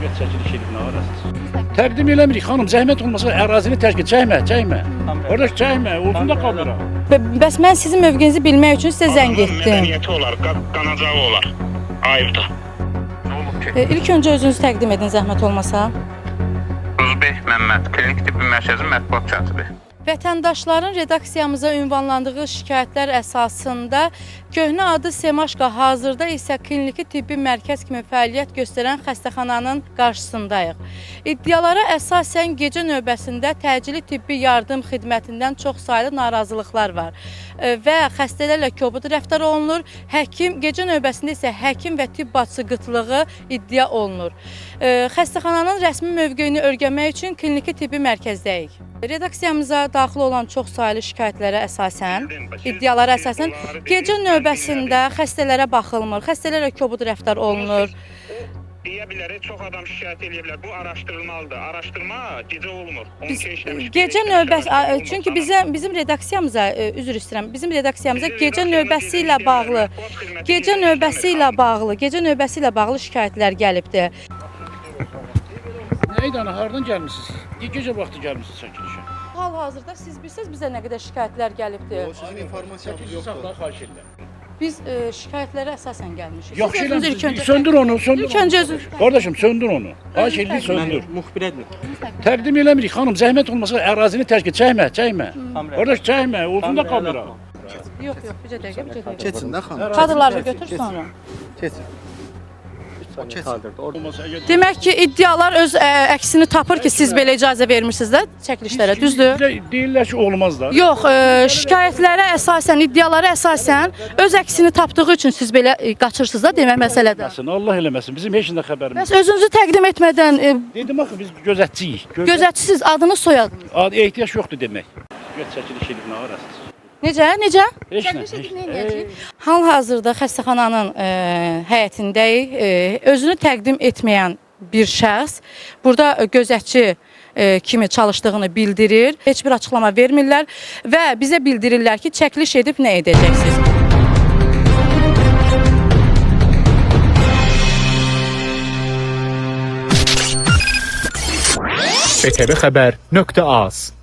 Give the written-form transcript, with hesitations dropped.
Göt çəkiliş edib nə arasınız? Təqdim eləmirik xanım, zəhmət olmasa ərazini tərk et, çəkmə. Qardaş çəkmə, uzun da kamera. Bəs mən sizin mövqeyinizi bilmək üçün sizə zəng etdim. Mədəniyyəti olar, qanacağı olar. Ayıbdır. Nə olub ki? İlk öncə özünüzü təqdim edin zəhmət olmasa. Ruzbeh Məmməd, Klinik Tibbi Mərkəzi mətbuat katibi. Vətəndaşların redaksiyamıza ünvanlandığı şikayətlər əsasında köhnə adı Semaşqa, hazırda isə kliniki tibbi mərkəz kimi fəaliyyət göstərən xəstəxananın qarşısındayıq. İddialara əsasən gecə növbəsində təcili tibbi yardım xidmətindən çox saylı narazılıqlar var və xəstələrlə kobud rəftar olunur. Gecə növbəsində isə həkim və tibb bacısı qıtlığı iddia olunur. Xəstəxananın rəsmi mövqeyini öyrənmək üçün kliniki tibbi mərkəzdəyik. Redaksiyamıza daxil olan çox saylı şikayətlərə əsasən, iddialara əsasən gecə növbəsində xəstələrə baxılmır, xəstələrlə kobud rəftar olunur. Deyə bilərik, çox adam şikayət edə bilər. Bu araşdırılmalıdır. Araşdırma gecə olmur. Gecə növbəsi, çünki bizim redaksiyamıza, üzr istəyirəm, bizim redaksiyamıza gecə növbəsi ilə bağlı şikayətlər gəlibdir. Nəydi ana, hardan gəlmişsiniz? Gecə vaxtı gəlmişsiniz çəkilişə. Hal-hazırda siz bilirsiniz bizə nə qədər şikayətlər gəlibdir. Sizin informasiyanız yoxdur. Xahiş edirəm. Biz şikayətlərə əsasən gəlmişik. Yaxşı eləmişsiniz, söndür onu. İlk öncə özünüz. Qardaşım, söndür onu. Xahiş edirəm, söndür. Müxbirədir. Təqdim eləmirik xanım, zəhmət olmasa ərazini tərk et, çəkmə. Qardaş çəkmə, uzun da kamera. Yox, bir dəqiqə. Keçin də xanım. Kadrları götür sonra. Keçin. Demək ki, iddialar öz əksini tapır ki, siz belə icazə vermirsiniz də çəkilişlərə, düzdür? Deyirlər ki, olmaz da. Yox, şikayətlərə əsasən, iddialara əsasən öz əksini tapdığı üçün siz belə qaçırsınız da demək məsələdə. Allah eləməsin, bizim heç nə xəbərimiz. Bəs özünüzü təqdim etmədən Dedim axı, biz gözətçiyik. gözətçisiz, adınız soyadınız. Ehtiyac yoxdur demək. Göt çəkiliş edib nə arasınız? Necə? Heç nə. Hal-hazırda xəstəxananın həyətindəyik. Özünü təqdim etməyən bir şəxs burada gözətçi kimi çalışdığını bildirir. Heç bir açıqlama vermirlər və bizə bildirirlər ki, çəkiliş edib nə edəcəksiniz? BTV Xəbər.az